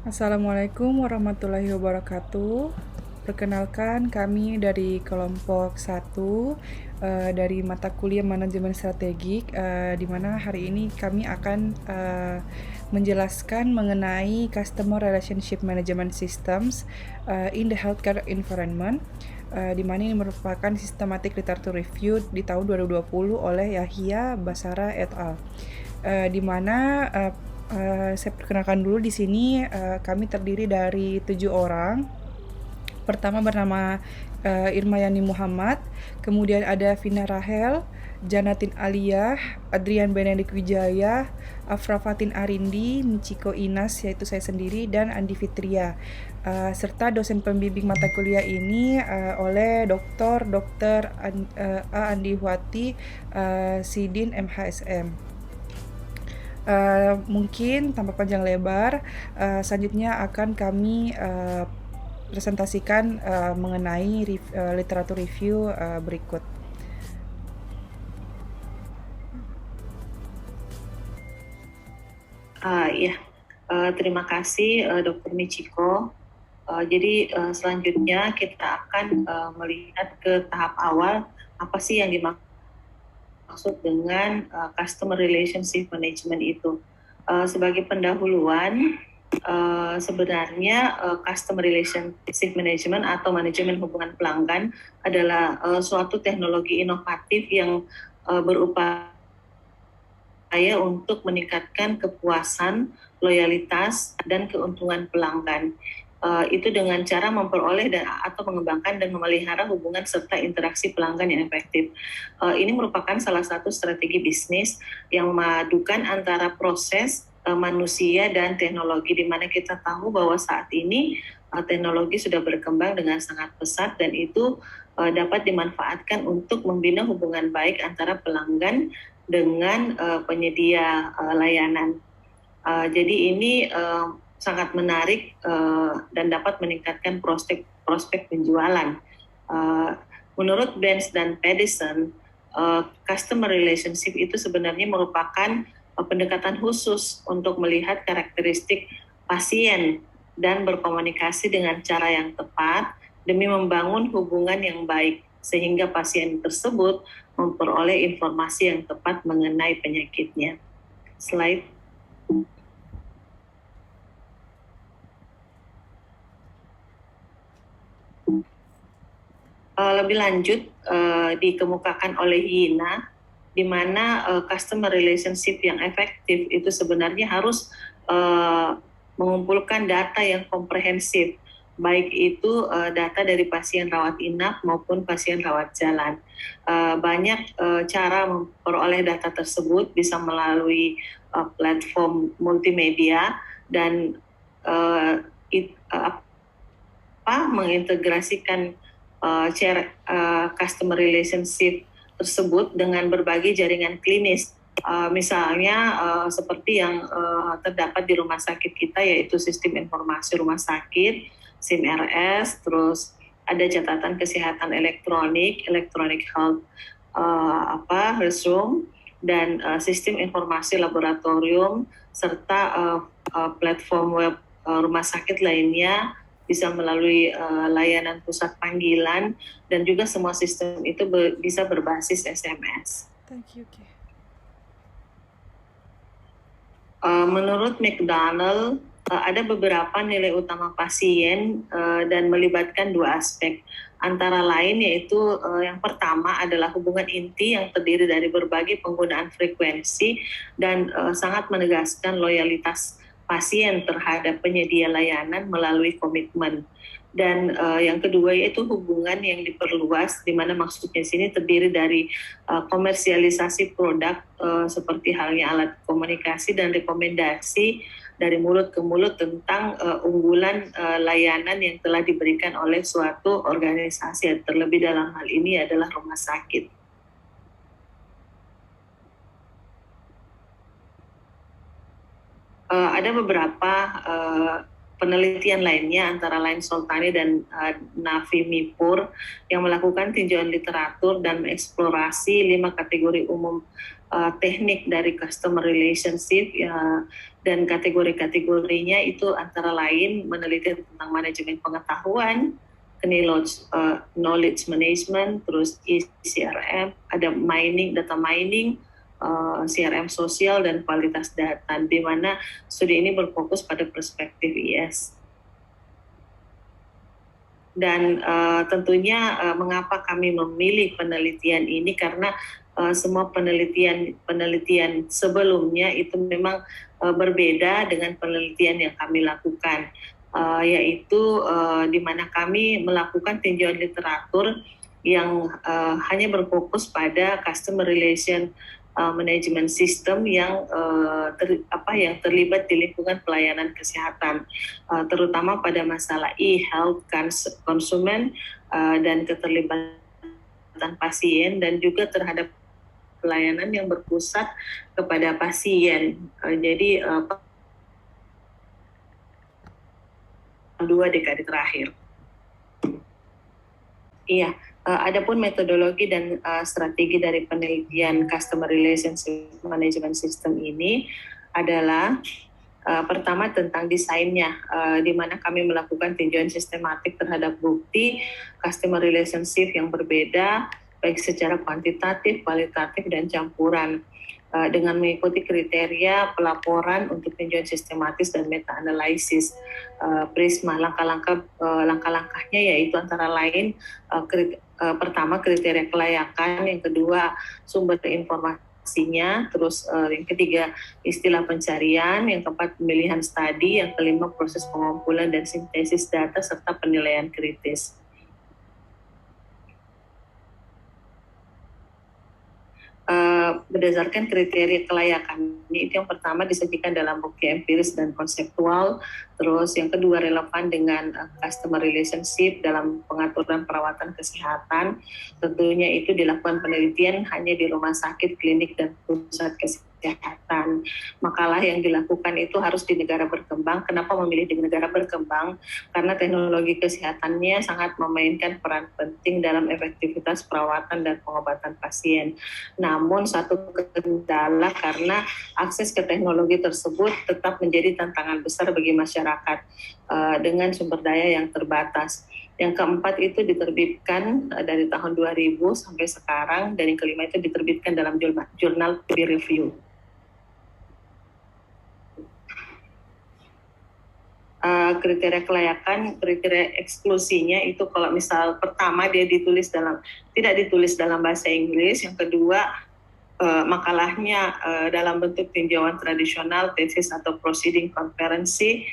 Assalamualaikum warahmatullahi wabarakatuh. Perkenalkan, kami dari kelompok 1 dari mata kuliah Manajemen Strategik, di mana hari ini kami akan menjelaskan mengenai Customer Relationship Management Systems in the Healthcare Environment, di mana ini merupakan systematic literature review di tahun 2020 oleh Yahya Basara et al. Di mana saya perkenalkan dulu di sini, kami terdiri dari 7 orang. Pertama bernama Irmayani Muhammad, kemudian ada Vina Rahel, Janatin Aliyah, Adrian Benedik Wijaya, Afrafatin Arindi, Michiko Inas yaitu saya sendiri, dan Andi Fitria. Serta dosen pembimbing mata kuliah ini oleh Dr. A. Andi Huati Sidin MHSM. Mungkin tanpa panjang lebar, selanjutnya akan kami presentasikan mengenai literatur review berikut. Ya, terima kasih Dr. Michiko. Jadi selanjutnya kita akan melihat ke tahap awal apa sih yang dimaksud dengan Customer Relationship Management itu. Sebagai pendahuluan, sebenarnya Customer Relationship Management atau manajemen hubungan pelanggan adalah suatu teknologi inovatif yang berupaya untuk meningkatkan kepuasan, loyalitas, dan keuntungan pelanggan. Itu dengan cara memperoleh atau mengembangkan dan memelihara hubungan serta interaksi pelanggan yang efektif. Ini merupakan salah satu strategi bisnis yang memadukan antara proses manusia dan teknologi, di mana kita tahu bahwa saat ini teknologi sudah berkembang dengan sangat pesat dan itu dapat dimanfaatkan untuk membina hubungan baik antara pelanggan dengan penyedia layanan. Jadi ini sangat menarik dan dapat meningkatkan prospek penjualan. Menurut Benz dan Pedersen, customer relationship itu sebenarnya merupakan pendekatan khusus untuk melihat karakteristik pasien dan berkomunikasi dengan cara yang tepat demi membangun hubungan yang baik sehingga pasien tersebut memperoleh informasi yang tepat mengenai penyakitnya. Slide. Lebih lanjut dikemukakan oleh Yina, di mana customer relationship yang efektif itu sebenarnya harus mengumpulkan data yang komprehensif, baik itu data dari pasien rawat inap maupun pasien rawat jalan. Banyak cara memperoleh data tersebut, bisa melalui platform multimedia dan mengintegrasikan customer relationship tersebut dengan berbagai jaringan klinis. Misalnya seperti yang terdapat di rumah sakit kita, yaitu sistem informasi rumah sakit, SIM-RS, terus ada catatan kesehatan electronic health resume, dan sistem informasi laboratorium, serta platform web rumah sakit lainnya, bisa melalui layanan pusat panggilan, dan juga semua sistem itu bisa berbasis SMS. Thank you, Ki. Menurut McDonald, ada beberapa nilai utama pasien dan melibatkan dua aspek. Antara lain yaitu yang pertama adalah hubungan inti yang terdiri dari berbagai penggunaan frekuensi dan sangat menegaskan loyalitas pasien terhadap penyedia layanan melalui komitmen. Dan yang kedua yaitu hubungan yang diperluas, di mana maksudnya sini terdiri dari komersialisasi produk seperti halnya alat komunikasi dan rekomendasi dari mulut ke mulut tentang unggulan layanan yang telah diberikan oleh suatu organisasi, terlebih dalam hal ini adalah rumah sakit. Ada beberapa penelitian lainnya antara lain Soltani dan Nafi Mipur yang melakukan tinjauan literatur dan mengeksplorasi 5 kategori umum teknik dari customer relationship dan kategori-kategorinya itu antara lain meneliti tentang manajemen pengetahuan, knowledge management, terus CRM, ada data mining, CRM sosial dan kualitas data, di mana studi ini berfokus pada perspektif IS. Dan tentunya mengapa kami memilih penelitian ini, karena semua penelitian sebelumnya itu memang berbeda dengan penelitian yang kami lakukan, yaitu di mana kami melakukan tinjauan literatur yang hanya berfokus pada customer relation management system yang terlibat di lingkungan pelayanan kesehatan, terutama pada masalah e-health konsumen dan keterlibatan pasien, dan juga terhadap pelayanan yang berpusat kepada pasien. Jadi 2 dekade terakhir. Iya. Adapun metodologi dan strategi dari penelitian Customer Relationship Management System ini adalah pertama tentang desainnya, di mana kami melakukan tinjauan sistematik terhadap bukti customer relationship yang berbeda, baik secara kuantitatif, kualitatif, dan campuran, dengan mengikuti kriteria pelaporan untuk tinjauan sistematis dan meta-analisis. Prisma langkah-langkahnya yaitu antara lain pertama kriteria kelayakan, yang kedua sumber informasinya, terus yang ketiga istilah pencarian, yang keempat pemilihan studi, yang kelima proses pengumpulan dan sintesis data serta penilaian kritis. Berdasarkan kriteria kelayakan itu, yang pertama disajikan dalam bukti empiris dan konseptual, terus yang kedua relevan dengan customer relationship dalam pengaturan perawatan kesehatan. Tentunya itu dilakukan penelitian hanya di rumah sakit, klinik, dan pusat kesehatan. Makalah yang dilakukan itu harus di negara berkembang. Kenapa memilih di negara berkembang? Karena teknologi kesehatannya sangat memainkan peran penting dalam efektivitas perawatan dan pengobatan pasien. Namun satu kendala karena akses ke teknologi tersebut tetap menjadi tantangan besar bagi masyarakat dengan sumber daya yang terbatas. Yang keempat itu diterbitkan dari tahun 2000 sampai sekarang, dan yang kelima itu diterbitkan dalam jurnal peer review. Kriteria kelayakan, kriteria eksklusinya itu kalau misal pertama dia tidak ditulis dalam bahasa Inggris, yang kedua makalahnya dalam bentuk tinjauan tradisional, tesis atau proceeding konferensi,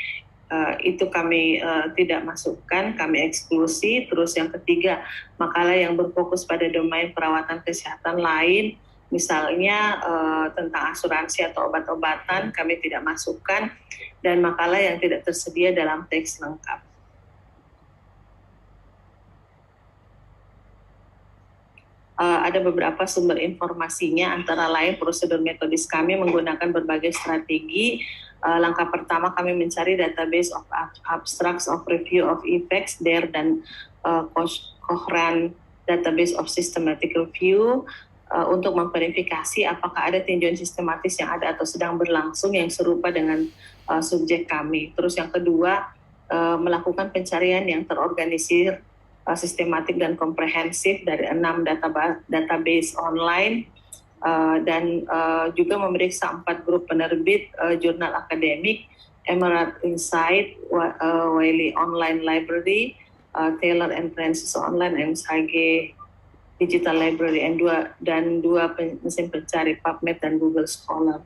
itu kami tidak masukkan, kami eksklusi. Terus yang ketiga, makalah yang berfokus pada domain perawatan kesehatan lain, misalnya tentang asuransi atau obat-obatan, kami tidak masukkan, dan makalah yang tidak tersedia dalam teks lengkap. Ada beberapa sumber informasinya, antara lain prosedur metodis kami menggunakan berbagai strategi. Langkah pertama kami mencari database of abstracts of review of effects, DARE, dan Cochrane database of systematic review, untuk memverifikasi apakah ada tinjauan sistematis yang ada atau sedang berlangsung yang serupa dengan subjek kami. Terus yang kedua, melakukan pencarian yang terorganisir, sistematik dan komprehensif dari 6 database online, dan juga memeriksa 4 grup penerbit jurnal akademik, Emerald Insight, Wiley Online Library, Taylor and Francis Online, MSHG Digital Library, dan dua mesin pencari, PubMed dan Google Scholar.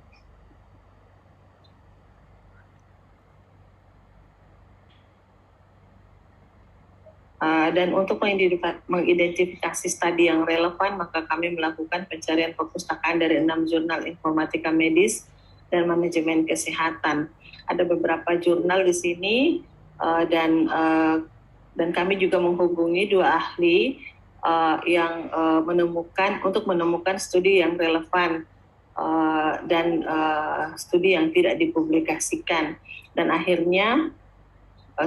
Dan untuk mengidentifikasi studi yang relevan, maka kami melakukan pencarian perpustakaan dari 6 jurnal informatika medis dan manajemen kesehatan. Ada beberapa jurnal di sini, dan kami juga menghubungi 2 ahli yang menemukan studi yang relevan dan studi yang tidak dipublikasikan. Dan akhirnya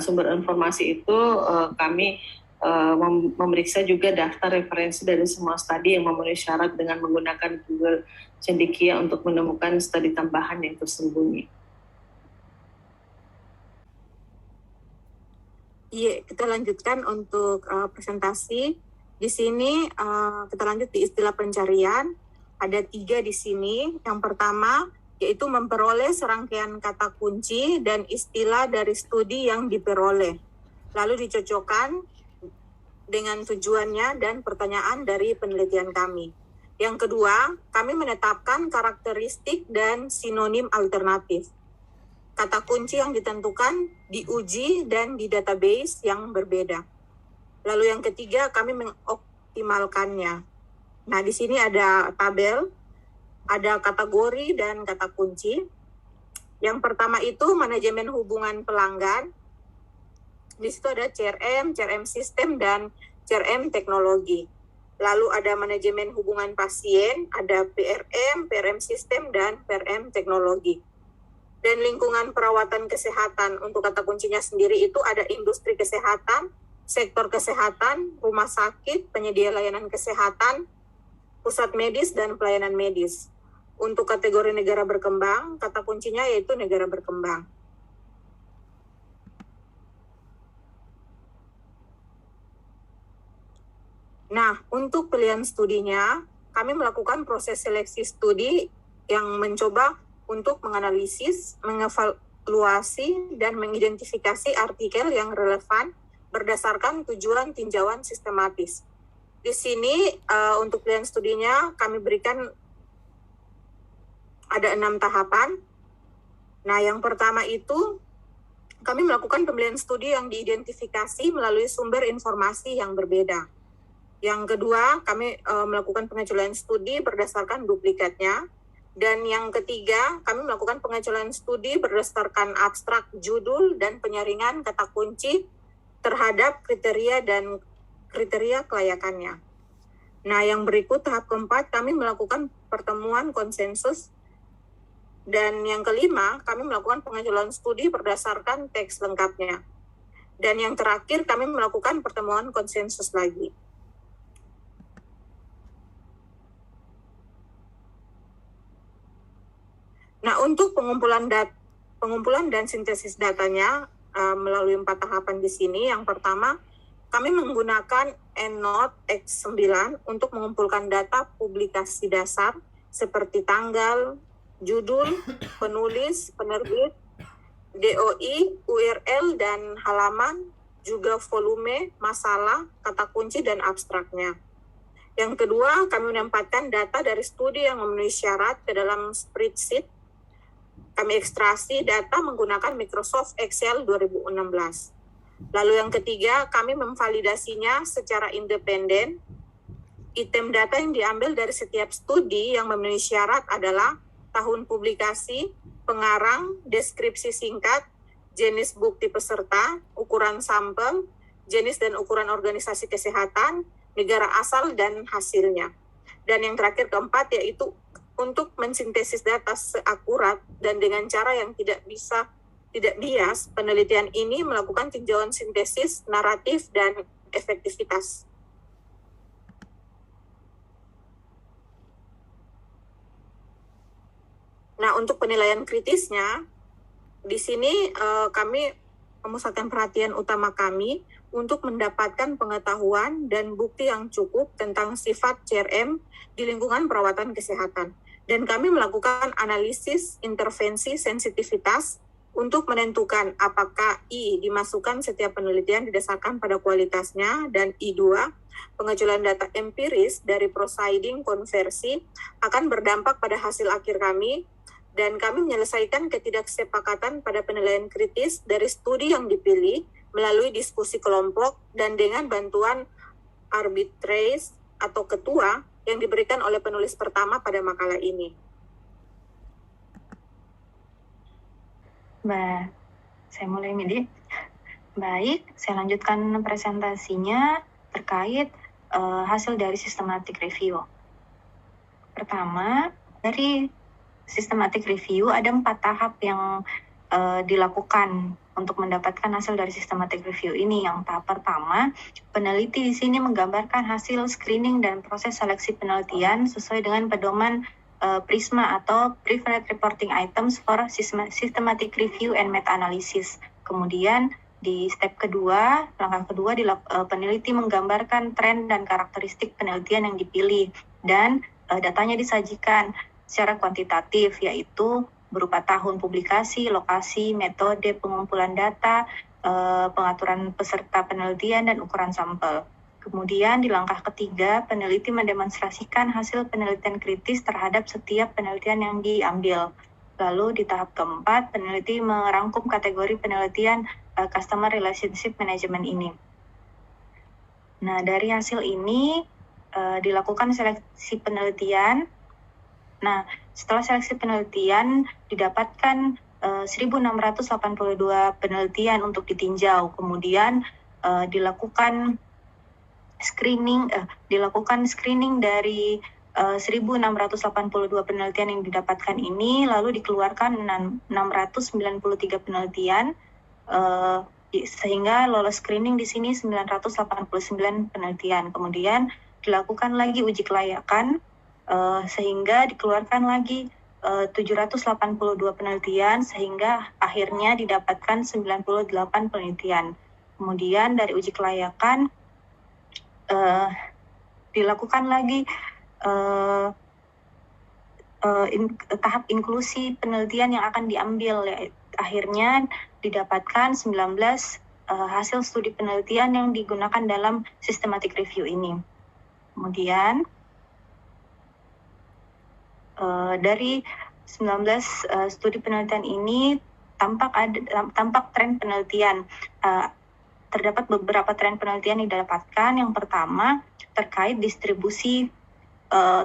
sumber informasi itu kami memeriksa juga daftar referensi dari semua studi yang memenuhi syarat dengan menggunakan Google Cendekia untuk menemukan studi tambahan yang tersembunyi. Iya, kita lanjutkan untuk presentasi. Di sini kita lanjut di istilah pencarian. Ada 3 di sini. Yang pertama yaitu memperoleh serangkaian kata kunci dan istilah dari studi yang diperoleh. Lalu dicocokkan dengan tujuannya dan pertanyaan dari penelitian kami. Yang kedua, kami menetapkan karakteristik dan sinonim alternatif. Kata kunci yang ditentukan diuji dan di database yang berbeda. Lalu yang ketiga, kami mengoptimalkannya. Nah, di sini ada tabel, ada kategori dan kata kunci. Yang pertama itu manajemen hubungan pelanggan. Di situ ada CRM, CRM sistem, dan CRM teknologi. Lalu ada manajemen hubungan pasien, ada PRM, PRM sistem, dan PRM teknologi. Dan lingkungan perawatan kesehatan untuk kata kuncinya sendiri itu ada industri kesehatan, sektor kesehatan, rumah sakit, penyedia layanan kesehatan, pusat medis, dan pelayanan medis. Untuk kategori negara berkembang, kata kuncinya yaitu negara berkembang. Nah, untuk pilihan studinya, kami melakukan proses seleksi studi yang mencoba untuk menganalisis, mengevaluasi, dan mengidentifikasi artikel yang relevan berdasarkan tujuan tinjauan sistematis. Di sini untuk pilihan studinya kami berikan ada 6 tahapan. Nah, yang pertama itu kami melakukan pemilihan studi yang diidentifikasi melalui sumber informasi yang berbeda. Yang kedua, kami melakukan pengecualian studi berdasarkan duplikatnya. Dan yang ketiga, kami melakukan pengecualian studi berdasarkan abstrak judul dan penyaringan kata kunci terhadap kriteria dan kriteria kelayakannya. Nah, yang berikut tahap keempat, kami melakukan pertemuan konsensus. Dan yang kelima, kami melakukan pengecualian studi berdasarkan teks lengkapnya. Dan yang terakhir, kami melakukan pertemuan konsensus lagi. Nah, untuk pengumpulan dan sintesis datanya melalui 4 tahapan di sini. Yang pertama, kami menggunakan EndNote X9 untuk mengumpulkan data publikasi dasar seperti tanggal, judul, penulis, penerbit, DOI, URL, dan halaman, juga volume, masalah, kata kunci, dan abstraknya. Yang kedua, kami menempatkan data dari studi yang memenuhi syarat ke dalam spreadsheet. Kami ekstraksi data menggunakan Microsoft Excel 2016. Lalu yang ketiga, kami memvalidasinya secara independen. Item data yang diambil dari setiap studi yang memenuhi syarat adalah tahun publikasi, pengarang, deskripsi singkat, jenis bukti peserta, ukuran sampel, jenis dan ukuran organisasi kesehatan, negara asal, dan hasilnya. Dan yang terakhir keempat yaitu untuk mensintesis data seakurat dan dengan cara yang tidak bias, penelitian ini melakukan tinjauan sintesis, naratif, dan efektivitas. Nah, untuk penilaian kritisnya, di sini kami memusatkan perhatian utama kami untuk mendapatkan pengetahuan dan bukti yang cukup tentang sifat CRM di lingkungan perawatan kesehatan. Dan kami melakukan analisis intervensi sensitivitas untuk menentukan apakah I dimasukkan setiap penelitian didasarkan pada kualitasnya, dan I2, pengecualian data empiris dari proceeding konversi akan berdampak pada hasil akhir kami, dan kami menyelesaikan ketidaksepakatan pada penilaian kritis dari studi yang dipilih melalui diskusi kelompok dan dengan bantuan arbitrage atau ketua yang diberikan oleh penulis pertama pada makalah ini. Saya mulai, Midi. Baik, saya lanjutkan presentasinya terkait hasil dari systematic review. Pertama, dari systematic review ada 4 tahap yang dilakukan untuk mendapatkan hasil dari systematic review ini. Yang tahap pertama, peneliti di sini menggambarkan hasil screening dan proses seleksi penelitian sesuai dengan pedoman PRISMA atau Preferred Reporting Items for Systematic Review and Meta-Analysis. Kemudian di step kedua, langkah kedua, peneliti menggambarkan tren dan karakteristik penelitian yang dipilih dan datanya disajikan secara kuantitatif, yaitu berupa tahun publikasi, lokasi, metode pengumpulan data, pengaturan peserta penelitian, dan ukuran sampel. Kemudian di langkah ketiga, peneliti mendemonstrasikan hasil penelitian kritis terhadap setiap penelitian yang diambil. Lalu di tahap keempat, peneliti merangkum kategori penelitian Customer Relationship Management ini. Nah, dari hasil ini dilakukan seleksi penelitian. Nah, setelah seleksi penelitian didapatkan 1.682 penelitian untuk ditinjau. Kemudian dilakukan screening dari 1.682 penelitian yang didapatkan ini, lalu dikeluarkan 693 penelitian, sehingga lolos screening di sini 989 penelitian. Kemudian dilakukan lagi uji kelayakan, sehingga dikeluarkan lagi 782 penelitian, sehingga akhirnya didapatkan 98 penelitian. Kemudian dari uji kelayakan dilakukan lagi tahap inklusi penelitian yang akan diambil, akhirnya didapatkan 19 hasil studi penelitian yang digunakan dalam systematic review ini. Kemudian dari 19 studi penelitian ini tampak tren penelitian. Terdapat beberapa tren penelitian yang didapatkan. Yang pertama terkait distribusi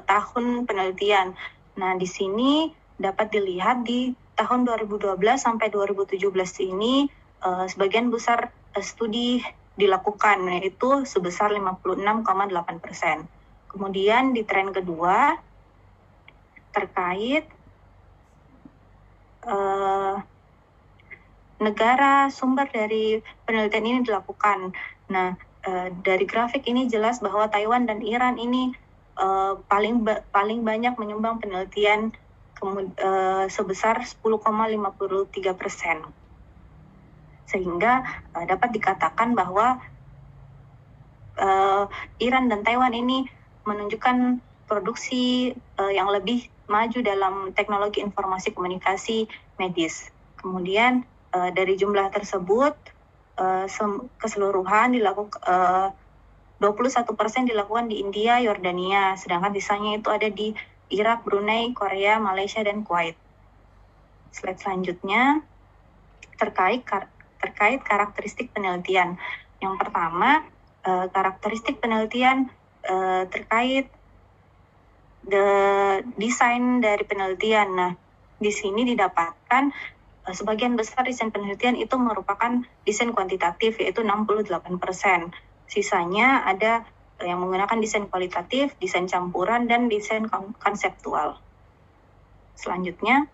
tahun penelitian. Nah, di sini dapat dilihat di tahun 2012 sampai 2017 ini sebagian besar studi dilakukan, yaitu sebesar 56,8%. Kemudian di tren kedua terkait negara sumber dari penelitian ini dilakukan. Nah, dari grafik ini jelas bahwa Taiwan dan Iran ini paling banyak menyumbang penelitian sebesar 10,53%. Sehingga dapat dikatakan bahwa Iran dan Taiwan ini menunjukkan produksi yang lebih maju dalam teknologi informasi komunikasi medis. Kemudian dari jumlah tersebut keseluruhan 21% dilakukan di India, Yordania, sedangkan sisanya itu ada di Irak, Brunei, Korea, Malaysia, dan Kuwait. Slide selanjutnya terkait karakteristik penelitian. Yang pertama, karakteristik penelitian terkait desain dari penelitian. Nah, di sini didapatkan sebagian besar desain penelitian itu merupakan desain kuantitatif, yaitu 68%. Sisanya ada yang menggunakan desain kualitatif, desain campuran, dan desain konseptual. Selanjutnya,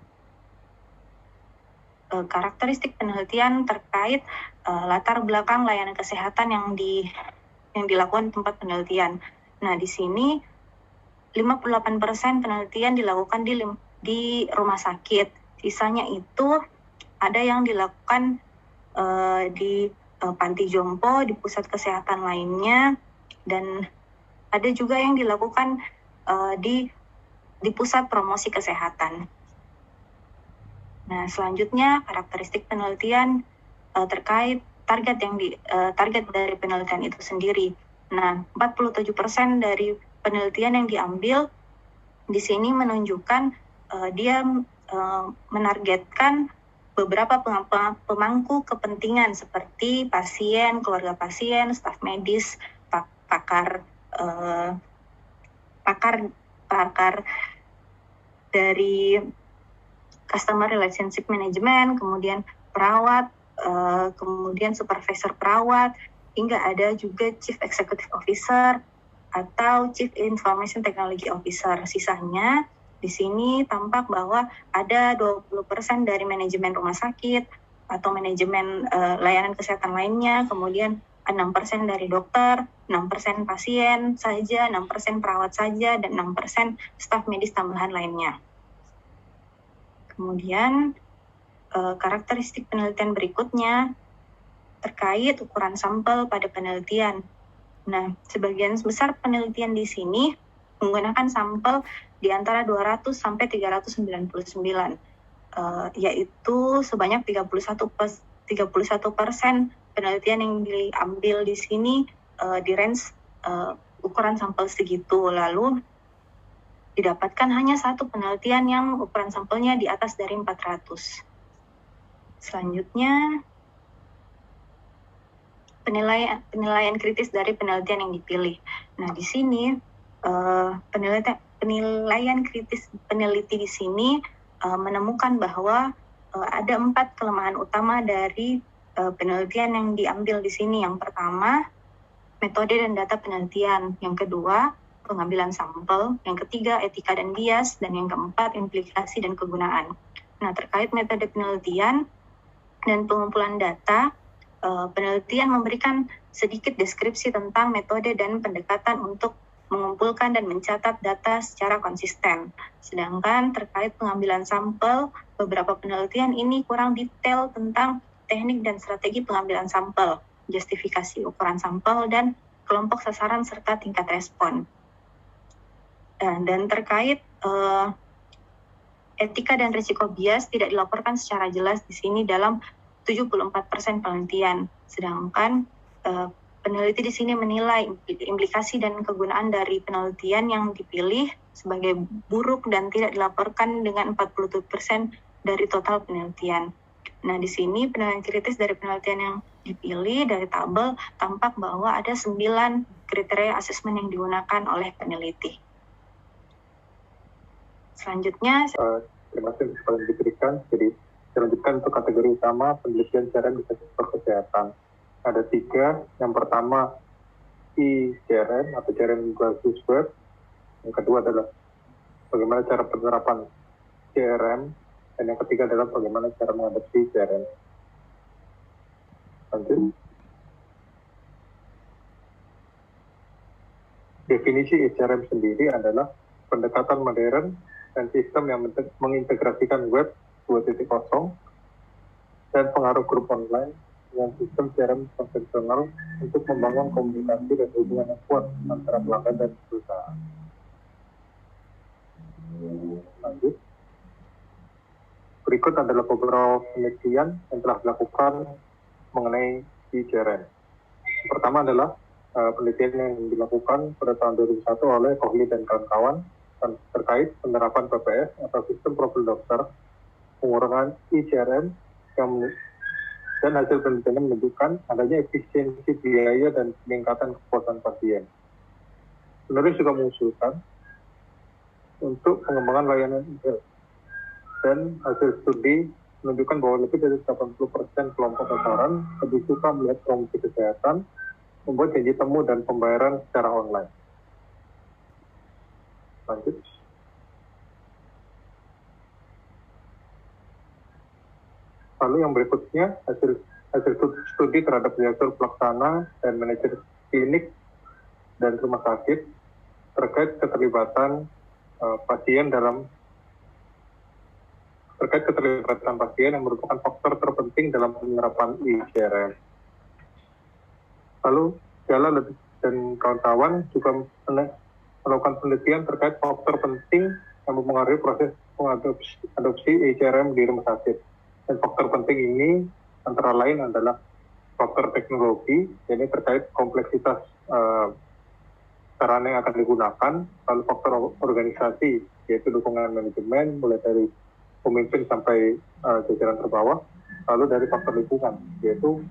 karakteristik penelitian terkait latar belakang layanan kesehatan yang dilakukan tempat penelitian. Nah, di sini 58% penelitian dilakukan di rumah sakit. Sisanya itu ada yang dilakukan di panti jompo, di pusat kesehatan lainnya, dan ada juga yang dilakukan di pusat promosi kesehatan. Nah, selanjutnya karakteristik penelitian terkait target dari penelitian itu sendiri. Nah, 47% dari penelitian yang diambil di sini menunjukkan dia menargetkan beberapa pemangku kepentingan seperti pasien, keluarga pasien, staf medis, pakar dari Customer Relationship Management, kemudian perawat, kemudian supervisor perawat, hingga ada juga Chief Executive Officer atau Chief Information Technology Officer. Sisanya Di sini tampak bahwa ada 20% dari manajemen rumah sakit atau manajemen layanan kesehatan lainnya, kemudian 6% dari dokter, 6% pasien saja, 6% perawat saja, dan 6% staf medis tambahan lainnya. Kemudian karakteristik penelitian berikutnya terkait ukuran sampel pada penelitian. Nah, sebagian besar penelitian di sini menggunakan sampel di antara 200 sampai 399, yaitu sebanyak 31% penelitian yang diambil di sini di range ukuran sampel segitu. Lalu didapatkan hanya satu penelitian yang ukuran sampelnya di atas dari 400. Selanjutnya, penilaian kritis dari penelitian yang dipilih. Nah, di sini penilaian kritis peneliti di sini menemukan bahwa ada 4 kelemahan utama dari penelitian yang diambil di sini. Yang pertama, metode dan data penelitian. Yang kedua, pengambilan sampel. Yang ketiga, etika dan bias. Dan yang keempat, implikasi dan kegunaan. Nah, terkait metode penelitian dan pengumpulan data, penelitian memberikan sedikit deskripsi tentang metode dan pendekatan untuk mengumpulkan dan mencatat data secara konsisten. Sedangkan terkait pengambilan sampel, beberapa penelitian ini kurang detail tentang teknik dan strategi pengambilan sampel, justifikasi ukuran sampel, dan kelompok sasaran serta tingkat respon. Dan terkait etika dan risiko bias tidak dilaporkan secara jelas di sini dalam 74% penelitian. Sedangkan peneliti di sini menilai implikasi dan kegunaan dari penelitian yang dipilih sebagai buruk dan tidak dilaporkan dengan 47% dari total penelitian. Nah, di sini penilaian kritis dari penelitian yang dipilih dari tabel tampak bahwa ada 9 kriteria asesmen yang digunakan oleh peneliti. Selanjutnya, terima kasih yang diberikan. Jadi, dilanjutkan untuk kategori utama penelitian CRM di sektor kesehatan. Ada 3. Yang pertama, e-CRM atau CRM berbasis web. Yang kedua adalah bagaimana cara penerapan CRM. Dan yang ketiga adalah bagaimana cara mengadopsi CRM. Lanjut. Definisi e-CRM sendiri adalah pendekatan modern dan sistem yang mengintegrasikan web 2.0 dan pengaruh grup online dengan sistem CRM konvensional untuk membangun komunikasi dan hubungan yang kuat antara pelanggan dan perusahaan. Lanjut. Berikut adalah beberapa penelitian yang telah dilakukan mengenai e-CRM. Yang pertama adalah penelitian yang dilakukan pada tahun 2001 oleh Kohli dan kawan-kawan terkait penerapan PPS atau sistem profil dokter, pengurangan e-CRM dan hasil penelitian menunjukkan adanya efisiensi biaya dan peningkatan kepuasan pasien. Penulis juga mengusulkan untuk pengembangan layanan dan hasil studi menunjukkan bahwa lebih dari 80% kelompok sasaran lebih suka melihat promosi kesehatan, membuat janji temu dan pembayaran secara online. Lanjut. Lalu yang berikutnya, hasil studi terhadap direktur pelaksana dan manajer klinik dan rumah sakit terkait keterlibatan pasien yang merupakan faktor terpenting dalam penerapan e-CRM. Lalu, Jala dan kawan-kawan juga melakukan penelitian terkait faktor penting yang mempengaruhi proses adopsi e-CRM di rumah sakit. Dan faktor penting ini antara lain adalah faktor teknologi, yaitu terkait kompleksitas sarana yang akan digunakan, lalu faktor organisasi, yaitu dukungan manajemen, mulai dari pemimpin sampai jajaran terbawah, lalu dari faktor lingkungan, yaitu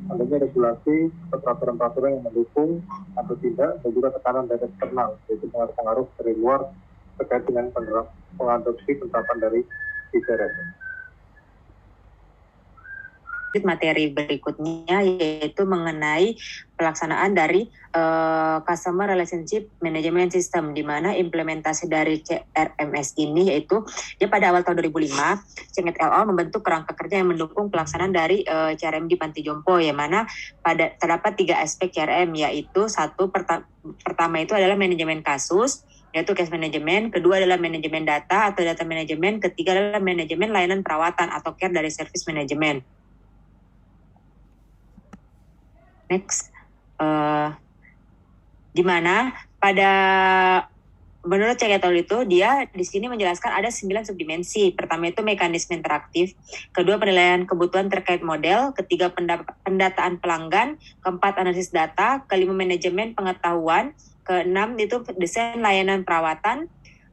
adanya regulasi atau peraturan-peraturan yang mendukung atau tidak, dan juga tekanan dari eksternal, yaitu pengaruh-pengaruh dari luar terkait dengan pengadopsi penerapan dari e-CRM. materi berikutnya, yaitu mengenai pelaksanaan dari Customer Relationship Management System, di mana implementasi dari CRMS ini yaitu dia pada awal tahun 2005, Cheng et al. Membentuk kerangka kerja yang mendukung pelaksanaan dari CRM di Panti Jompo, yang mana terdapat 3 aspek CRM, yaitu pertama itu adalah manajemen kasus, yaitu case management, kedua adalah manajemen data atau data management, ketiga adalah manajemen layanan perawatan atau care dari service management. Next, di mana menurut Cheng et al. Itu dia di sini menjelaskan ada 9 subdimensi. Pertama itu mekanisme interaktif, kedua penilaian kebutuhan terkait model, ketiga pendataan pelanggan, keempat analisis data, kelima manajemen pengetahuan, keenam itu desain layanan perawatan,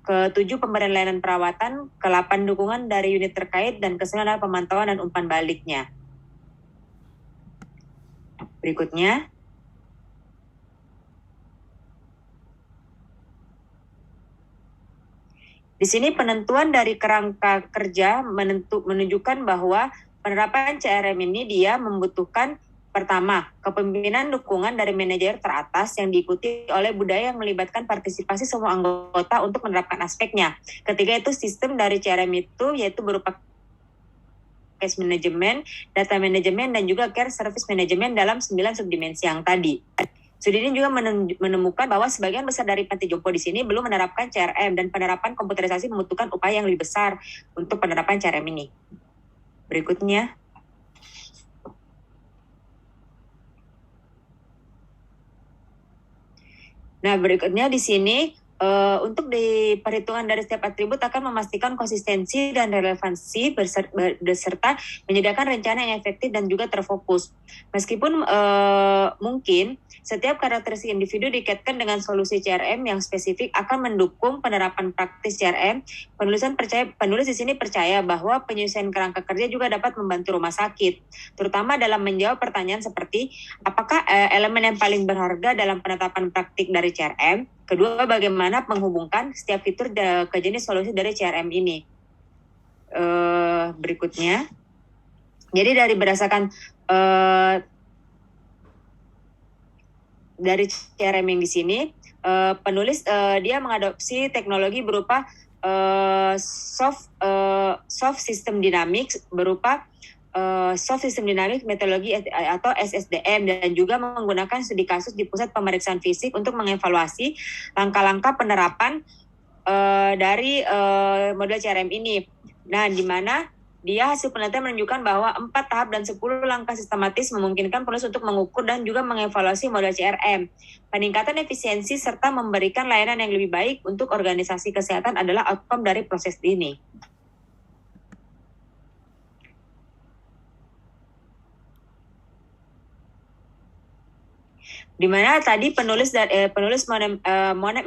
ketujuh pemberian layanan perawatan, ke-8 dukungan dari unit terkait, dan ke-9 adalah pemantauan dan umpan baliknya. Berikutnya, di sini penentuan dari kerangka kerja menunjukkan bahwa penerapan CRM ini dia membutuhkan pertama, kepemimpinan dukungan dari manajer teratas yang diikuti oleh budaya yang melibatkan partisipasi semua anggota untuk menerapkan aspeknya. Ketiga itu sistem dari CRM itu yaitu berupa case management, data management, dan juga care service management dalam 9 subdimensi yang tadi. Studi ini juga menemukan bahwa sebagian besar dari Panti Jompo di sini belum menerapkan CRM, dan penerapan komputerisasi membutuhkan upaya yang lebih besar untuk penerapan CRM ini. Berikutnya. Nah, berikutnya di sini untuk di perhitungan dari setiap atribut akan memastikan konsistensi dan relevansi beserta menyediakan rencana yang efektif dan juga terfokus. Meskipun mungkin setiap karakteristik individu dikaitkan dengan solusi CRM yang spesifik akan mendukung penerapan praktis CRM, penulis di sini percaya bahwa penyusunan kerangka kerja juga dapat membantu rumah sakit, terutama dalam menjawab pertanyaan seperti apakah elemen yang paling berharga dalam penetapan praktik dari CRM. Kedua, bagaimana menghubungkan setiap fitur ke jenis solusi dari CRM ini. Berikutnya, jadi berdasarkan dari CRM yang di sini, penulis dia mengadopsi teknologi berupa soft system dynamics berupa soft system dynamics metodologi atau SSDM, dan juga menggunakan studi kasus di pusat pemeriksaan fisik untuk mengevaluasi langkah-langkah penerapan dari model CRM ini. Nah, di mana dia hasil penelitian menunjukkan bahwa 4 tahap dan 10 langkah sistematis memungkinkan penulis untuk mengukur dan juga mengevaluasi model CRM. Peningkatan efisiensi serta memberikan layanan yang lebih baik untuk organisasi kesehatan adalah outcome dari proses ini. Di mana tadi penulis Monem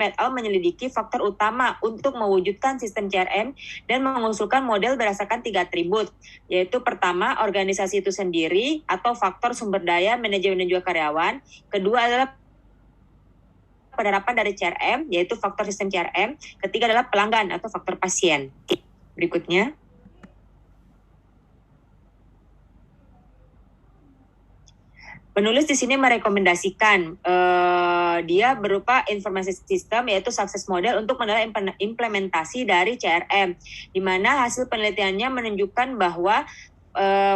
et al. Menyelidiki faktor utama untuk mewujudkan sistem CRM dan mengusulkan model berdasarkan 3 atribut, yaitu pertama, organisasi itu sendiri atau faktor sumber daya, manajemen dan juga karyawan. Kedua adalah penerapan dari CRM, yaitu faktor sistem CRM. Ketiga adalah pelanggan atau faktor pasien. Berikutnya. Penulis di sini merekomendasikan dia berupa informasi sistem, yaitu success model untuk menilai implementasi dari CRM, di mana hasil penelitiannya menunjukkan bahwa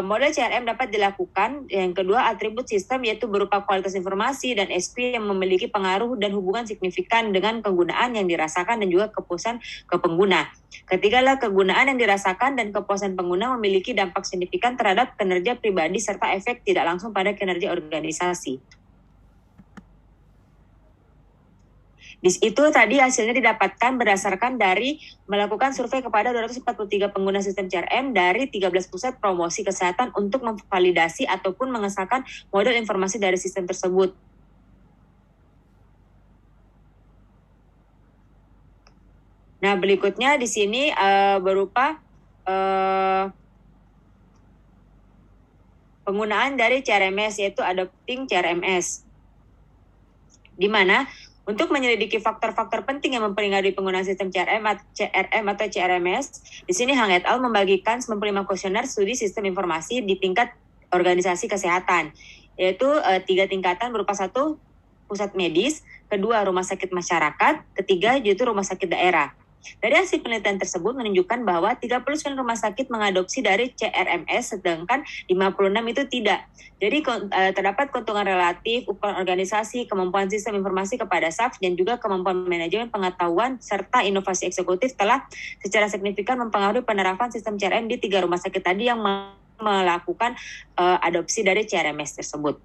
model CRM dapat dilakukan. Yang kedua, atribut sistem yaitu berupa kualitas informasi dan SP yang memiliki pengaruh dan hubungan signifikan dengan kegunaan yang dirasakan dan juga kepuasan ke pengguna. Ketiga adalah kegunaan yang dirasakan dan kepuasan pengguna memiliki dampak signifikan terhadap kinerja pribadi serta efek tidak langsung pada kinerja organisasi. Itu tadi hasilnya didapatkan berdasarkan dari melakukan survei kepada 243 pengguna sistem CRM dari 13 pusat promosi kesehatan untuk memvalidasi ataupun mengesahkan model informasi dari sistem tersebut. Nah, berikutnya di sini berupa penggunaan dari CRMS, yaitu adopting CRMS, di mana untuk menyelidiki faktor-faktor penting yang mempengaruhi penggunaan sistem CRM atau CRMS, di sini Hang et al. Membagikan 95 kuesioner studi sistem informasi di tingkat organisasi kesehatan, yaitu 3 tingkatan berupa 1 pusat medis, kedua rumah sakit masyarakat, ketiga yaitu rumah sakit daerah. Dari hasil penelitian tersebut menunjukkan bahwa 39 rumah sakit mengadopsi dari CRMS, sedangkan 56 itu tidak. Jadi terdapat keuntungan relatif, ukuran organisasi, kemampuan sistem informasi kepada staff, dan juga kemampuan manajemen pengetahuan serta inovasi eksekutif telah secara signifikan mempengaruhi penerapan sistem CRM di 3 rumah sakit tadi yang melakukan adopsi dari CRMS tersebut.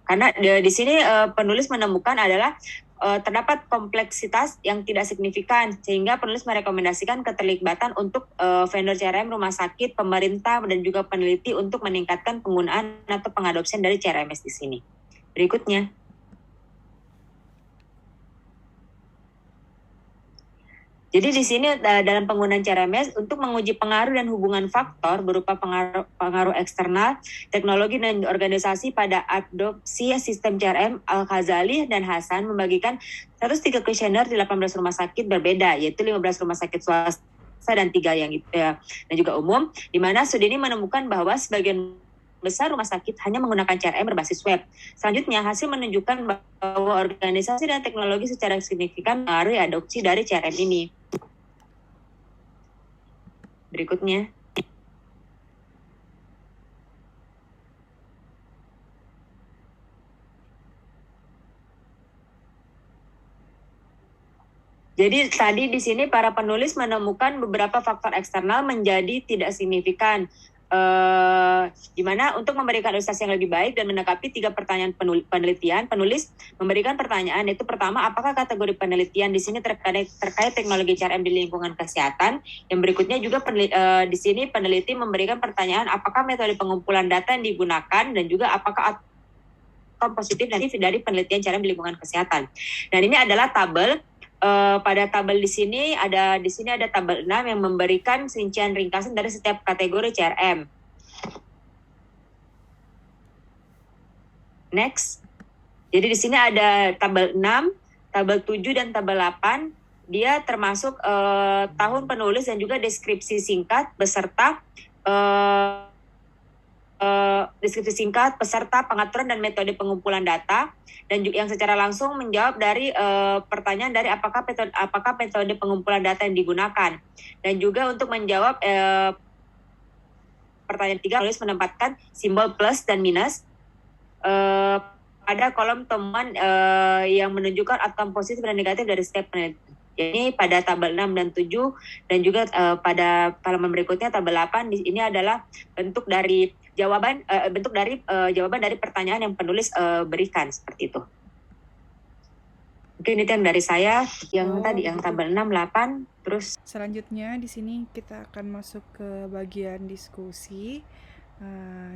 Karena di sini penulis menemukan adalah terdapat kompleksitas yang tidak signifikan, sehingga penulis merekomendasikan keterlibatan untuk vendor CRM, rumah sakit, pemerintah, dan juga peneliti untuk meningkatkan penggunaan atau pengadopsian dari CRMS di sini. Berikutnya. Jadi di sini dalam penggunaan CRMS untuk menguji pengaruh dan hubungan faktor berupa pengaruh eksternal, teknologi dan organisasi pada adopsi sistem CRM, Al-Ghazali dan Hasan membagikan 103 kuesioner di 18 rumah sakit berbeda, yaitu 15 rumah sakit swasta dan 3 yang dan juga umum, di mana studi ini menemukan bahwa sebagian besar rumah sakit hanya menggunakan CRM berbasis web. Selanjutnya, hasil menunjukkan bahwa organisasi dan teknologi secara signifikan mengaruhi adopsi dari CRM ini. Berikutnya. Jadi tadi di sini para penulis menemukan beberapa faktor eksternal menjadi tidak signifikan. Di mana untuk memberikan ilustrasi yang lebih baik dan menanggapi 3 pertanyaan penelitian, penulis memberikan pertanyaan, yaitu pertama, apakah kategori penelitian di sini terkait teknologi CRM di lingkungan kesehatan? Yang berikutnya juga di sini peneliti memberikan pertanyaan, apakah metode pengumpulan data yang digunakan dan juga apakah outcome positif dari penelitian CRM di lingkungan kesehatan. Dan ini adalah tabel. Pada tabel di sini ada tabel 6 yang memberikan rincian ringkasan dari setiap kategori CRM. Next. Jadi di sini ada tabel 6, tabel 7 dan tabel 8. Dia termasuk tahun penulis dan juga deskripsi singkat beserta deskripsi singkat peserta pengaturan dan metode pengumpulan data, dan yang secara langsung menjawab dari pertanyaan dari apakah metode pengumpulan data yang digunakan, dan juga untuk menjawab pertanyaan 3, penulis menempatkan simbol plus dan minus pada kolom temuan yang menunjukkan outcome positif dan negatif dari setiap penelitian. Jadi pada tabel 6 dan 7 dan juga pada halaman berikutnya tabel 8 ini adalah bentuk dari jawaban dari pertanyaan yang penulis berikan, seperti itu. Mungkin itu yang dari saya, yang tadi yang tabel 6, 8, terus selanjutnya di sini kita akan masuk ke bagian diskusi.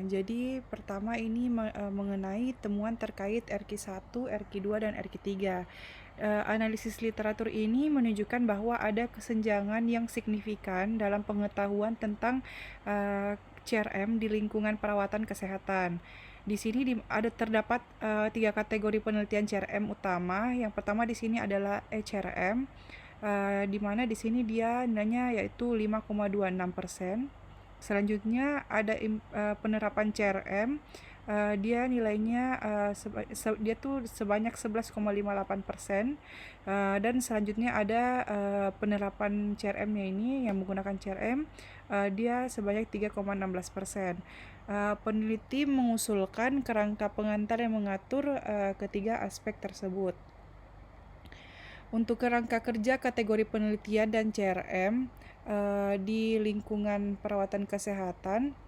Jadi pertama ini mengenai temuan terkait RQ1, RQ2 dan RQ3. Analisis literatur ini menunjukkan bahwa ada kesenjangan yang signifikan dalam pengetahuan tentang CRM di lingkungan perawatan kesehatan. Di sini terdapat 3 kategori penelitian CRM utama. Yang pertama di sini adalah eCRM, di mana di sini dia nilainya yaitu 5,26%. Selanjutnya ada penerapan CRM, dia nilainya dia tuh sebanyak 11,58%, dan selanjutnya ada penerapan CRM-nya ini yang menggunakan CRM, dia sebanyak 3,16%. Peneliti mengusulkan kerangka pengantar yang mengatur ketiga aspek tersebut. Untuk kerangka kerja kategori penelitian dan CRM di lingkungan perawatan kesehatan.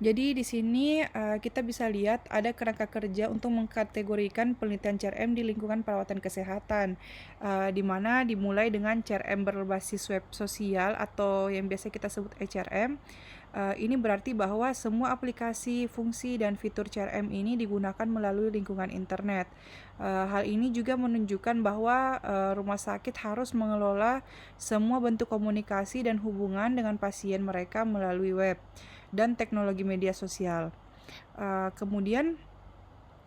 Jadi di sini kita bisa lihat ada kerangka kerja untuk mengkategorikan penelitian CRM di lingkungan perawatan kesehatan, di mana dimulai dengan CRM berbasis web sosial atau yang biasa kita sebut eCRM. Ini berarti bahwa semua aplikasi, fungsi, dan fitur CRM ini digunakan melalui lingkungan internet. Hal ini juga menunjukkan bahwa rumah sakit harus mengelola semua bentuk komunikasi dan hubungan dengan pasien mereka melalui web dan teknologi media sosial. Kemudian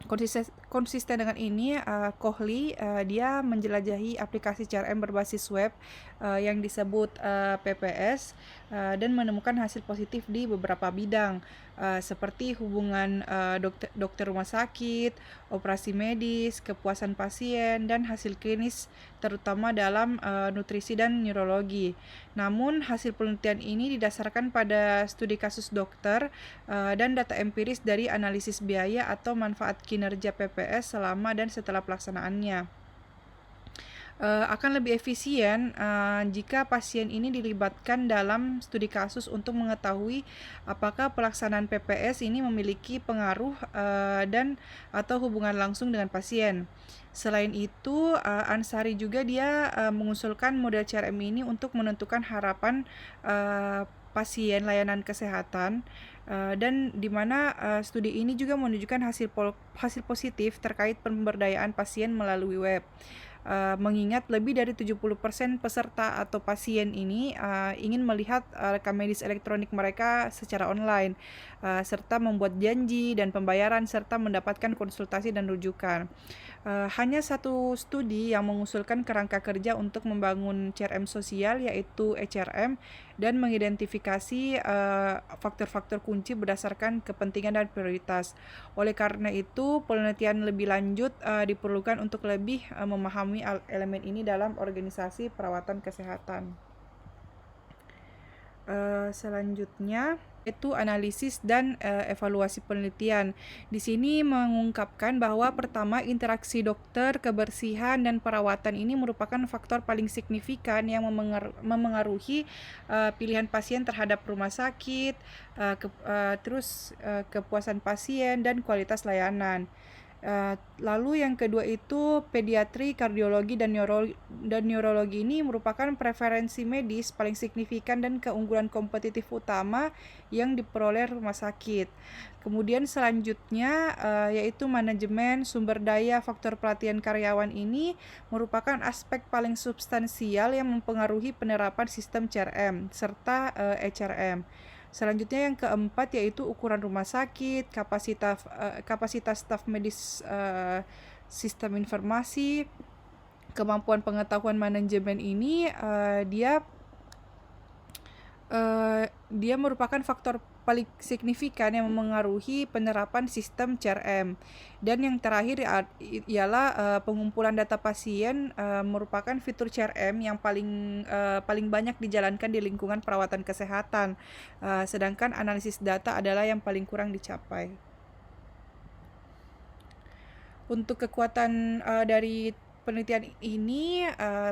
Konsisten dengan ini, Kohli dia menjelajahi aplikasi CRM berbasis web yang disebut PPS dan menemukan hasil positif di beberapa bidang seperti hubungan dokter rumah sakit, operasi medis, kepuasan pasien, dan hasil klinis terutama dalam nutrisi dan neurologi. Namun hasil penelitian ini didasarkan pada studi kasus dokter dan data empiris dari analisis biaya atau manfaat kinerja PPS selama dan setelah pelaksanaannya. Akan lebih efisien jika pasien ini dilibatkan dalam studi kasus untuk mengetahui apakah pelaksanaan PPS ini memiliki pengaruh dan atau hubungan langsung dengan pasien. Selain itu, Ansari juga dia mengusulkan model CRM ini untuk menentukan harapan pasien layanan kesehatan dan di mana studi ini juga menunjukkan hasil positif terkait pemberdayaan pasien melalui web. Mengingat lebih dari 70% peserta atau pasien ini ingin melihat rekam medis elektronik mereka secara online, serta membuat janji dan pembayaran serta mendapatkan konsultasi dan rujukan. Hanya satu studi yang mengusulkan kerangka kerja untuk membangun CRM sosial, yaitu HRM, dan mengidentifikasi faktor-faktor kunci berdasarkan kepentingan dan prioritas. Oleh karena itu, penelitian lebih lanjut diperlukan untuk lebih memahami elemen ini dalam organisasi perawatan kesehatan. Selanjutnya itu analisis dan evaluasi penelitian. Di sini mengungkapkan bahwa pertama, interaksi dokter, kebersihan, dan perawatan ini merupakan faktor paling signifikan yang memengaruhi pilihan pasien terhadap rumah sakit, kepuasan pasien, dan kualitas layanan. Lalu yang kedua itu pediatri, kardiologi, dan neurologi ini merupakan preferensi medis paling signifikan dan keunggulan kompetitif utama yang diperoleh rumah sakit. Kemudian selanjutnya yaitu manajemen, sumber daya, faktor pelatihan karyawan ini merupakan aspek paling substansial yang mempengaruhi penerapan sistem CRM serta HRM. Selanjutnya yang keempat yaitu ukuran rumah sakit, kapasitas staf medis, sistem informasi, kemampuan pengetahuan manajemen ini dia merupakan faktor paling signifikan yang memengaruhi penerapan sistem CRM. Dan yang terakhir ialah pengumpulan data pasien merupakan fitur CRM yang paling banyak dijalankan di lingkungan perawatan kesehatan, sedangkan analisis data adalah yang paling kurang dicapai. Untuk kekuatan dari penelitian ini,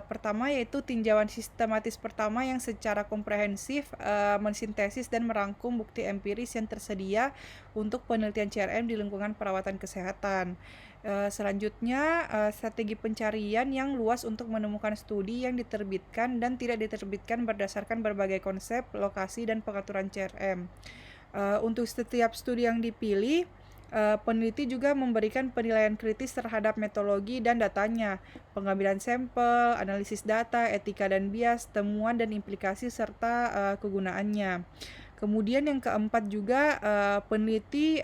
pertama yaitu tinjauan sistematis pertama yang secara komprehensif mensintesis dan merangkum bukti empiris yang tersedia untuk penelitian CRM di lingkungan perawatan kesehatan. Selanjutnya, strategi pencarian yang luas untuk menemukan studi yang diterbitkan dan tidak diterbitkan berdasarkan berbagai konsep, lokasi, dan pengaturan CRM. Untuk setiap studi yang dipilih, peneliti juga memberikan penilaian kritis terhadap metodologi dan datanya, pengambilan sampel, analisis data, etika dan bias, temuan dan implikasi, serta kegunaannya. Kemudian yang keempat juga, peneliti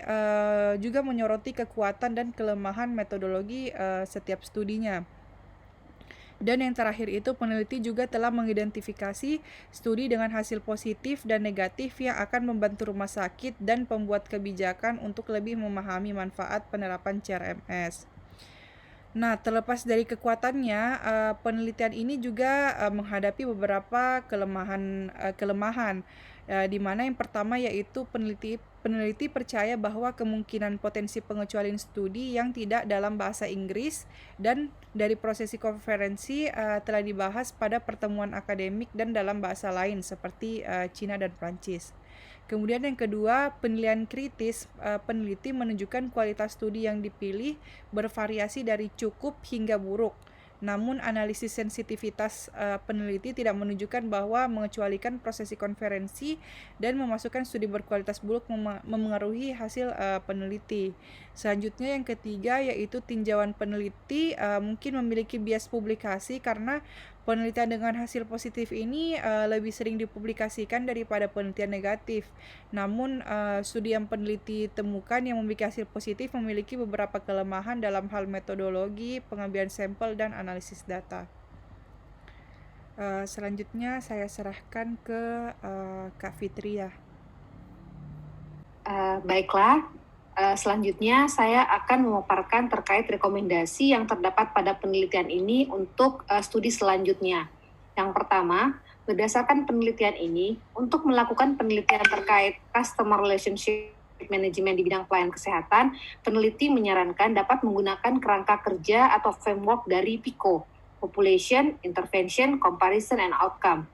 juga menyoroti kekuatan dan kelemahan metodologi setiap studinya. Dan yang terakhir itu, peneliti juga telah mengidentifikasi studi dengan hasil positif dan negatif yang akan membantu rumah sakit dan pembuat kebijakan untuk lebih memahami manfaat penerapan CRMS. Nah, terlepas dari kekuatannya, penelitian ini juga menghadapi beberapa kelemahan, di mana yang pertama yaitu peneliti percaya bahwa kemungkinan potensi pengecualian studi yang tidak dalam bahasa Inggris dan dari prosesi konferensi telah dibahas pada pertemuan akademik dan dalam bahasa lain seperti Cina dan Prancis. Kemudian yang kedua, penilaian kritis. Peneliti menunjukkan kualitas studi yang dipilih bervariasi dari cukup hingga buruk. Namun analisis sensitivitas peneliti tidak menunjukkan bahwa mengecualikan prosesi konferensi dan memasukkan studi berkualitas buruk memengaruhi hasil peneliti. Selanjutnya yang ketiga yaitu tinjauan peneliti mungkin memiliki bias publikasi karena Penelitian dengan hasil positif ini lebih sering dipublikasikan daripada penelitian negatif. Namun, studi yang peneliti temukan yang memiliki hasil positif memiliki beberapa kelemahan dalam hal metodologi, pengambilan sampel, dan analisis data. Selanjutnya saya serahkan ke Kak Fitria. Baiklah, selanjutnya saya akan memaparkan terkait rekomendasi yang terdapat pada penelitian ini untuk studi selanjutnya. Yang pertama, berdasarkan penelitian ini, untuk melakukan penelitian terkait customer relationship management di bidang pelayanan kesehatan, peneliti menyarankan dapat menggunakan kerangka kerja atau framework dari PICO, Population, Intervention, Comparison, and Outcome.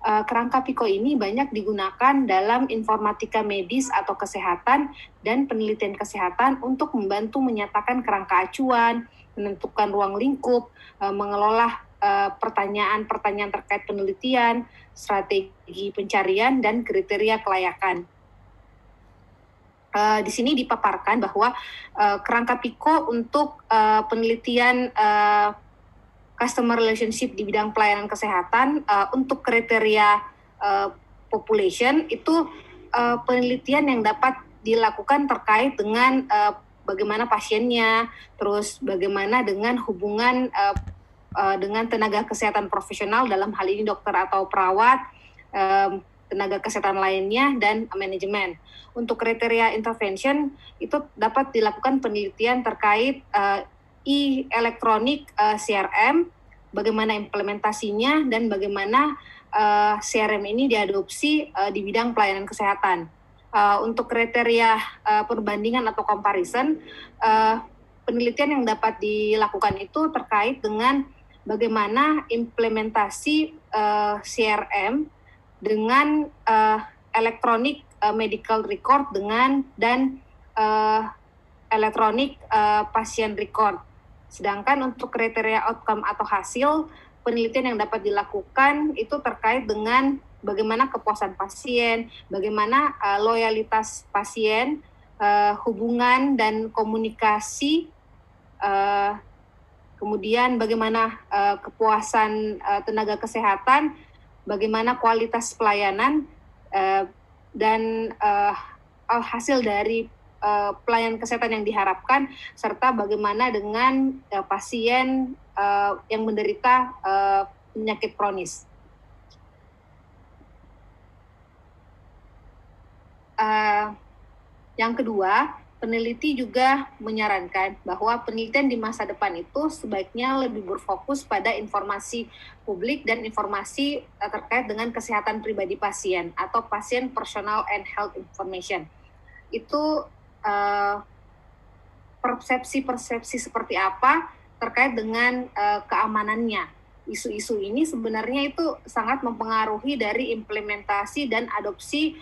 Kerangka PICO ini banyak digunakan dalam informatika medis atau kesehatan dan penelitian kesehatan untuk membantu menyatakan kerangka acuan, menentukan ruang lingkup, mengelola pertanyaan-pertanyaan terkait penelitian, strategi pencarian, dan kriteria kelayakan. Di sini dipaparkan bahwa kerangka PICO untuk penelitian customer relationship di bidang pelayanan kesehatan untuk kriteria population itu penelitian yang dapat dilakukan terkait dengan bagaimana pasiennya, terus bagaimana dengan hubungan dengan tenaga kesehatan profesional, dalam hal ini dokter atau perawat, tenaga kesehatan lainnya, dan manajemen. Untuk kriteria intervention itu dapat dilakukan penelitian terkait e-elektronik CRM, bagaimana implementasinya dan bagaimana CRM ini diadopsi di bidang pelayanan kesehatan. Untuk kriteria perbandingan atau comparison, penelitian yang dapat dilakukan itu terkait dengan bagaimana implementasi CRM dengan elektronik medical record dan elektronik pasien record. Sedangkan untuk kriteria outcome atau hasil, penelitian yang dapat dilakukan itu terkait dengan bagaimana kepuasan pasien, bagaimana loyalitas pasien, hubungan dan komunikasi, kemudian bagaimana kepuasan tenaga kesehatan, bagaimana kualitas pelayanan, dan hasil dari pelayanan kesehatan yang diharapkan, serta bagaimana dengan pasien yang menderita penyakit kronis. Yang kedua, peneliti juga menyarankan bahwa penelitian di masa depan itu sebaiknya lebih berfokus pada informasi publik dan informasi terkait dengan kesehatan pribadi pasien atau pasien personal and health information. Itu persepsi-persepsi seperti apa terkait dengan keamanannya. Isu-isu ini sebenarnya itu sangat mempengaruhi dari implementasi dan adopsi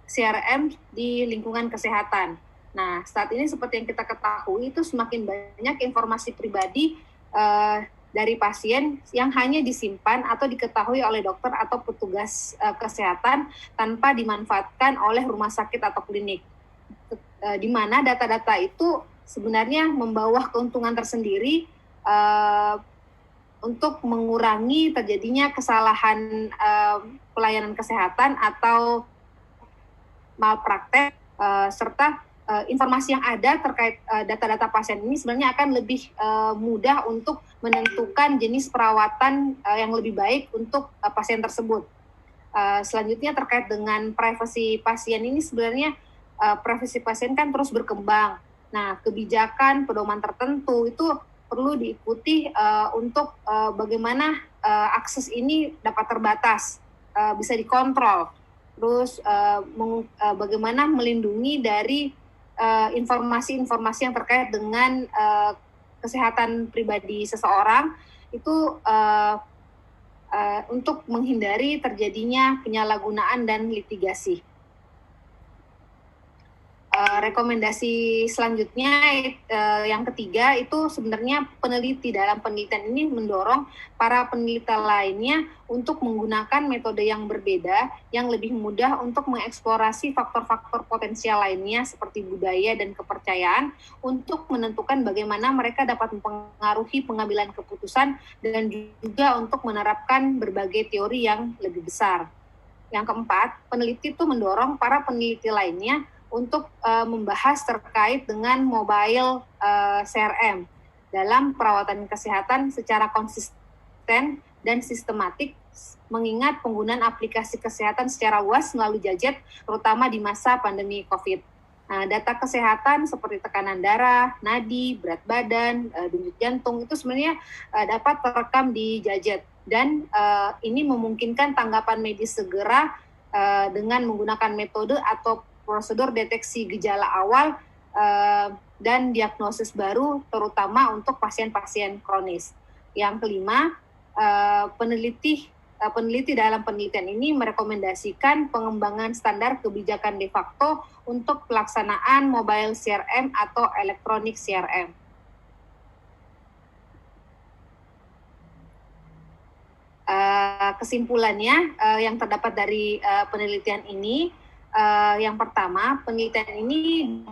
CRM di lingkungan kesehatan. Nah, saat ini seperti yang kita ketahui itu semakin banyak informasi pribadi dari pasien yang hanya disimpan atau diketahui oleh dokter atau petugas kesehatan tanpa dimanfaatkan oleh rumah sakit atau klinik. Di mana data-data itu sebenarnya membawa keuntungan tersendiri untuk mengurangi terjadinya kesalahan pelayanan kesehatan atau malpraktek, serta informasi yang ada terkait data-data pasien ini sebenarnya akan lebih mudah untuk menentukan jenis perawatan yang lebih baik untuk pasien tersebut. Selanjutnya terkait dengan privasi pasien ini sebenarnya privasi pasien kan terus berkembang. Nah, kebijakan pedoman tertentu itu perlu diikuti untuk bagaimana akses ini dapat terbatas, bisa dikontrol. Terus bagaimana melindungi dari informasi-informasi yang terkait dengan kesehatan pribadi seseorang itu untuk menghindari terjadinya penyalahgunaan dan litigasi. rekomendasi selanjutnya yang ketiga itu sebenarnya peneliti dalam penelitian ini mendorong para peneliti lainnya untuk menggunakan metode yang berbeda yang lebih mudah untuk mengeksplorasi faktor-faktor potensial lainnya seperti budaya dan kepercayaan untuk menentukan bagaimana mereka dapat mempengaruhi pengambilan keputusan dan juga untuk menerapkan berbagai teori yang lebih besar. Yang keempat, peneliti itu mendorong para peneliti lainnya untuk membahas terkait dengan mobile CRM dalam perawatan kesehatan secara konsisten dan sistematik, mengingat penggunaan aplikasi kesehatan secara luas melalui gadget, terutama di masa pandemi COVID. Nah, data kesehatan seperti tekanan darah, nadi, berat badan, denyut jantung itu sebenarnya dapat terekam di gadget dan ini memungkinkan tanggapan medis segera dengan menggunakan metode atau prosedur deteksi gejala awal dan diagnosis baru, terutama untuk pasien-pasien kronis. Yang kelima, peneliti dalam penelitian ini merekomendasikan pengembangan standar kebijakan de facto untuk pelaksanaan mobile CRM atau electronic CRM. Kesimpulannya yang terdapat dari penelitian ini, yang pertama, penelitian ini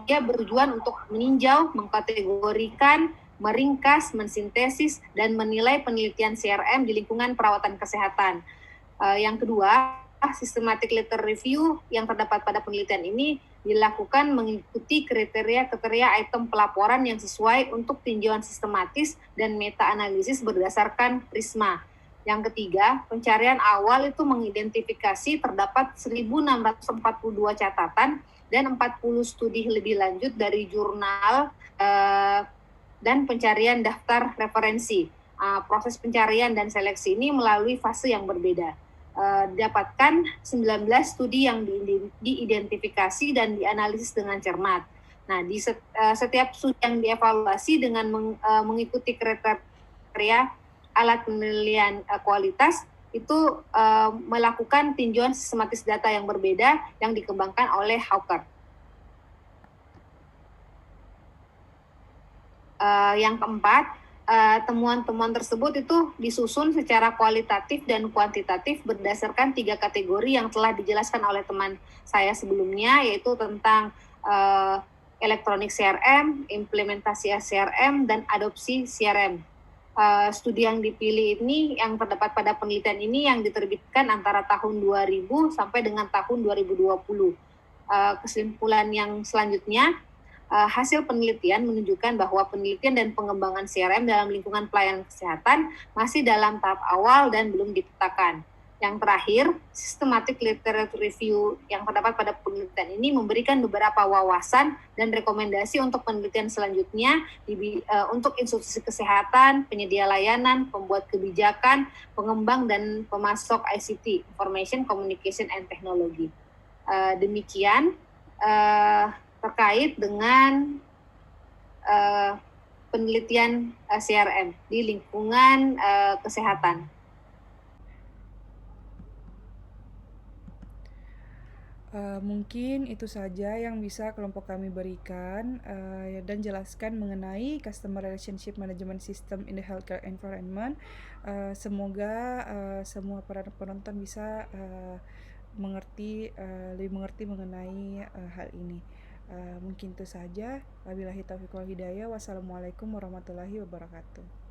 dia bertujuan untuk meninjau, mengkategorikan, meringkas, mensintesis, dan menilai penelitian CRM di lingkungan perawatan kesehatan. Yang kedua, systematic literature review yang terdapat pada penelitian ini dilakukan mengikuti kriteria item pelaporan yang sesuai untuk tinjauan sistematis dan meta-analisis berdasarkan PRISMA. Yang ketiga, pencarian awal itu mengidentifikasi terdapat 1.642 catatan dan 40 studi lebih lanjut dari jurnal dan pencarian daftar referensi. Proses pencarian dan seleksi ini melalui fase yang berbeda. Didapatkan 19 studi yang diidentifikasi dan dianalisis dengan cermat. Nah, di setiap studi yang dievaluasi dengan mengikuti kriteria alat penilaian kualitas itu melakukan tinjauan sistematis data yang berbeda yang dikembangkan oleh Hawker. Yang keempat, temuan-temuan tersebut itu disusun secara kualitatif dan kuantitatif berdasarkan 3 kategori yang telah dijelaskan oleh teman saya sebelumnya, yaitu tentang elektronik CRM, implementasi CRM, dan adopsi CRM. Studi yang dipilih ini yang terdapat pada penelitian ini yang diterbitkan antara tahun 2000 sampai dengan tahun 2020. Kesimpulan yang selanjutnya, hasil penelitian menunjukkan bahwa penelitian dan pengembangan CRM dalam lingkungan pelayanan kesehatan masih dalam tahap awal dan belum dipetakan. Yang terakhir, systematic literature review yang terdapat pada penelitian ini memberikan beberapa wawasan dan rekomendasi untuk penelitian selanjutnya untuk institusi kesehatan, penyedia layanan, pembuat kebijakan, pengembang dan pemasok ICT, Information Communication and Technology. Demikian terkait dengan penelitian CRM di lingkungan kesehatan. Mungkin itu saja yang bisa kelompok kami berikan dan jelaskan mengenai Customer Relationship Management System in the Healthcare Environment. Semoga semua para penonton bisa lebih mengerti mengenai hal ini. Mungkin itu saja. Wabillahi taufiq wal hidayah. Wassalamualaikum warahmatullahi wabarakatuh.